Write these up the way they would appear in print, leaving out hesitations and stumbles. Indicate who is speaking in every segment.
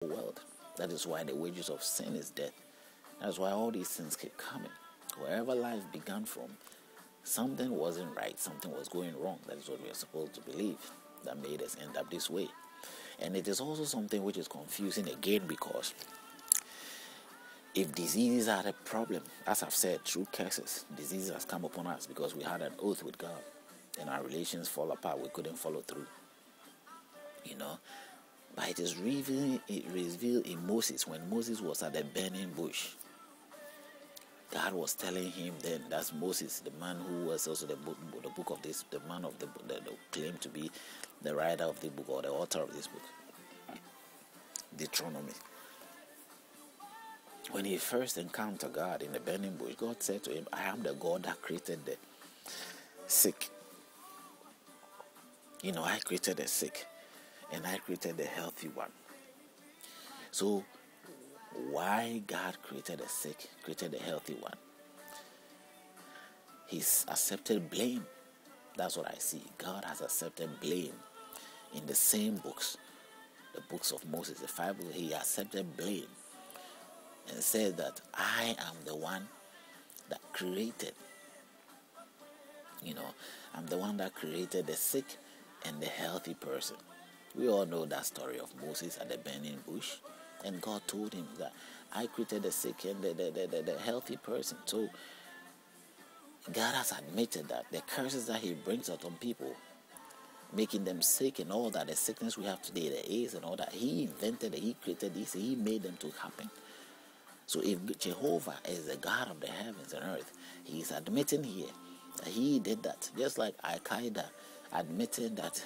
Speaker 1: world. That is why the wages of sin is death. That's why all these things keep coming. Wherever life began from, something wasn't right, something was going wrong. That is what we are supposed to believe. That made us end up this way. And it is also something which is confusing again, because if diseases are a problem, as I've said, through curses, diseases has come upon us because we had an oath with God and our relations fall apart. We couldn't follow through. But it is revealed in Moses, when Moses was at the burning bush. God was telling him then, that's Moses, the man who was also the book of this, the man of the book that claimed to be the writer of the book or the author of this book, Deuteronomy. When he first encountered God in the burning bush, God said to him, I am the God that created the sick. I created the sick and I created the healthy one. So why God created the sick, created the healthy one? He's accepted blame. That's what I see. God has accepted blame in the same books, the books of Moses, the 5 books. He accepted blame and said that I am the one that created. I'm the one that created the sick and the healthy person. We all know that story of Moses at the burning bush. And God told him that I created the sick and the healthy person. So God has admitted that the curses that he brings out on people, making them sick and all that, the sickness we have today, the AIDS and all that, he invented it, he created this, he made them to happen. So if Jehovah is the God of the heavens and earth, he is admitting here that he did that. Just like Al-Qaeda admitted that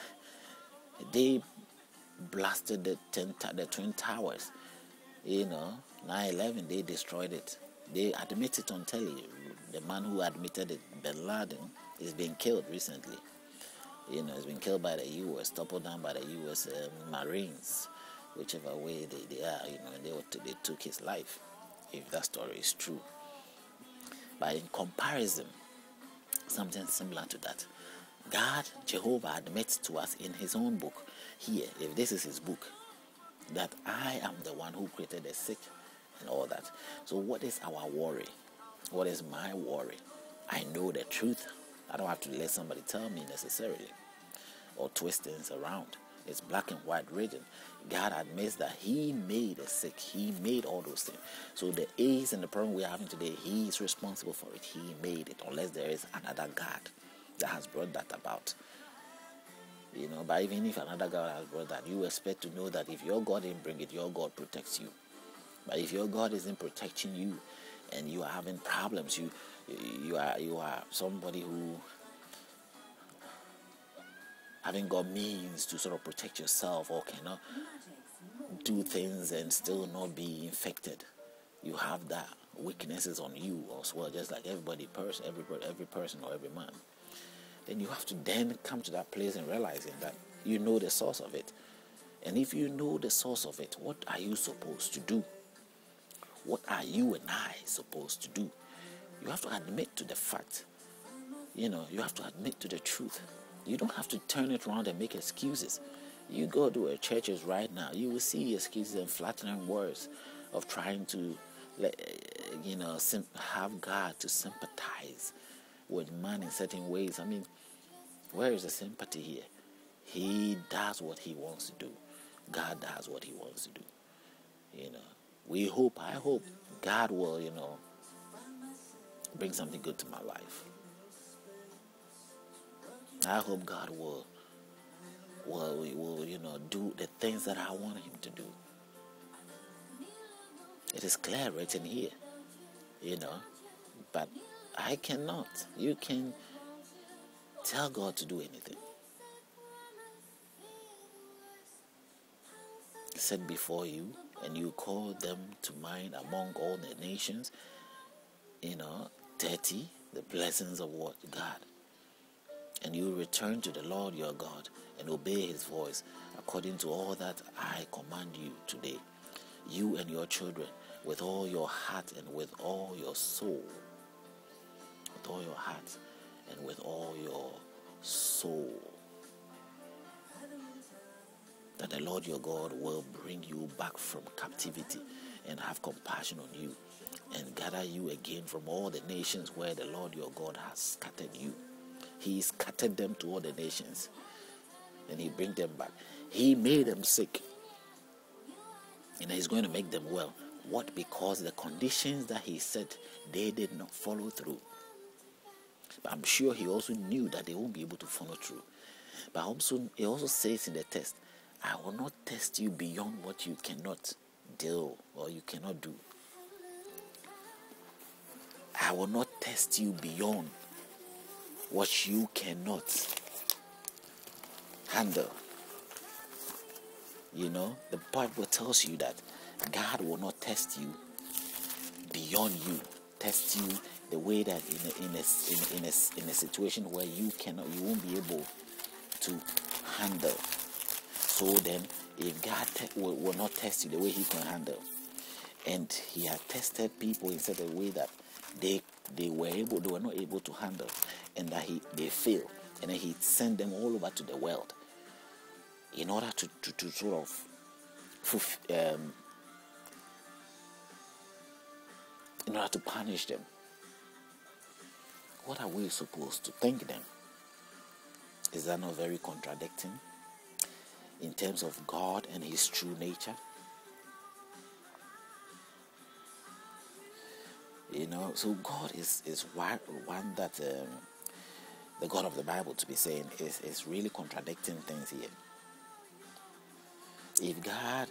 Speaker 1: they blasted the Twin Towers. 9/11, they destroyed it. They admit it on telly. The man who admitted it, Bin Laden, is being killed recently. He's been killed by the U.S., toppled down by the U.S. Marines, whichever way they are. They took his life, if that story is true. But in comparison, something similar to that, God, Jehovah, admits to us in his own book here, if this is his book, that I am the one who created the sick and all that. So what is our worry? What is my worry? I know the truth. I don't have to let somebody tell me necessarily or twist things around. It's black and white written. God admits that he made the sick. He made all those things. So the AIDS and the problem we're having today, he is responsible for it. He made it, unless there is another God that has brought that about. But even if another God has brought that, you expect to know that if your God didn't bring it, your God protects you. But if your God isn't protecting you and you are having problems, you are somebody who haven't got means to sort of protect yourself or cannot do things and still not be infected. You have that weaknesses on you as well, just like every person or every man. Then you have to then come to that place and realizing that you know the source of it. And if you know the source of it, what are you supposed to do? What are you and I supposed to do? You have to admit to the fact. You have to admit to the truth. You don't have to turn it around and make excuses. You go to a churches right now, you will see excuses and flattering words of trying to, have God to sympathize with man in certain ways. I mean, where is the sympathy here? He does what he wants to do. God does what he wants to do. I hope God will, bring something good to my life. I hope God will do the things that I want him to do. It is clear written here, but I cannot. You can tell God to do anything. Set before you, and you call them to mind among all the nations, 30, the blessings of what? God. And you return to the Lord your God and obey his voice according to all that I command you today, you and your children, with all your heart and with all your soul. With all your heart and with all your soul. that the Lord your God will bring you back from captivity and have compassion on you and gather you again from all the nations where the Lord your God has scattered you. He scattered them to all the nations and he bring them back. He made them sick and he's going to make them well. What? Because the conditions that he set, they did not follow through. But I'm sure he also knew that they won't be able to follow through. But also, he also says in the text, I will not test you beyond what you cannot deal or you cannot do. I will not test you beyond what you cannot handle. You know, the Bible tells you that God will not test you beyond you, test you the way that in a situation where you won't be able to handle. So then, if God will not test you the way he can handle, and he had tested people in such a way that they were not able to handle, and that they failed, and then he sent them all over to the world in order to sort of in order to punish them. What are we supposed to think then? Is that not very contradicting in terms of God and his true nature? You know, so God is one that the God of the Bible, to be saying, is really contradicting things here. If God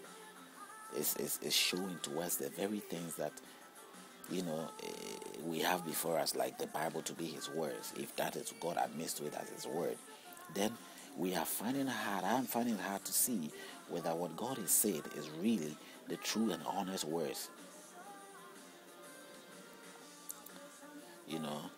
Speaker 1: is showing to us the very things that, you know, we have before us, like the Bible to be his words, if that is God admits to it as his word, then I'm finding it hard to see whether what God has said is really the true and honest words. You know,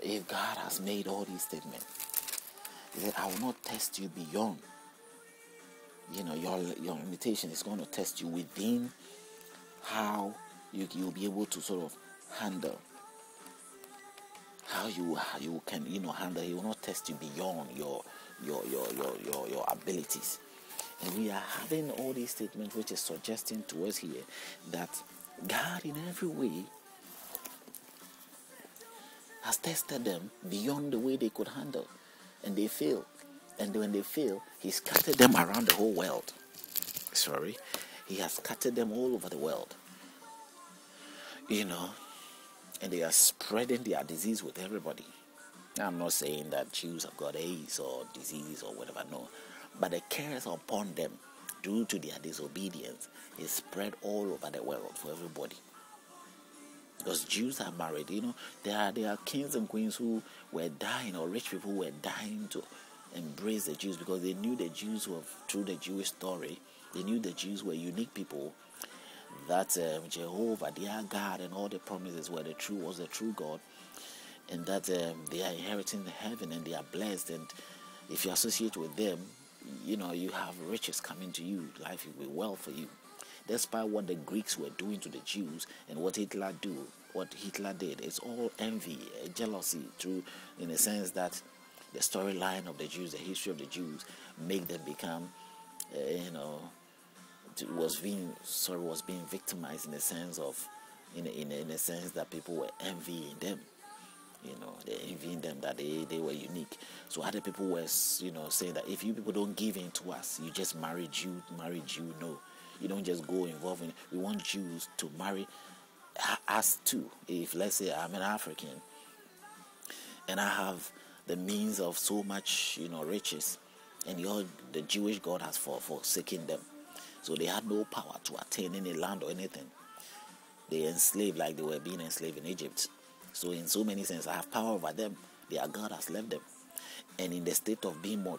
Speaker 1: if God has made all these statements, he said, I will not test you beyond. You know, your limitation is going to test you within how you'll be able to sort of handle. How you can handle. He will not test you beyond your abilities. And we are having all these statements which is suggesting to us here that God in every way has tested them beyond the way they could handle, and they failed. And when they fail, he scattered them around the whole world. He has scattered them all over the world. You know, and they are spreading their disease with everybody. I'm not saying that Jews have got AIDS or disease or whatever, no. But the curse upon them due to their disobedience is spread all over the world for everybody. Because Jews are married, there are kings and queens who were dying, or rich people who were dying to embrace the Jews, because they knew the Jews were, through the Jewish story, they knew the Jews were unique people, that Jehovah, their God, and all the promises was the true God, and that they are inheriting heaven and they are blessed, and if you associate with them, you have riches coming to you, life will be well for you. Despite what the Greeks were doing to the Jews and what Hitler did, it's all envy, jealousy, in the sense that the storyline of the Jews, the history of the Jews, make them become, was being victimized in the sense of, in a sense that people were envying them. They're envying them that they were unique. So other people were, saying that if you people don't give in to us, you just marry Jew. No, you don't just go involved in. We want Jews to marry us too. If, let's say, I'm an African and I have the means of so much, riches, and the Jewish God has forsaken them, so they had no power to attain any land or anything. They enslaved like they were being enslaved in Egypt. So in so many senses, I have power over them. Their God has left them. And in the state of being more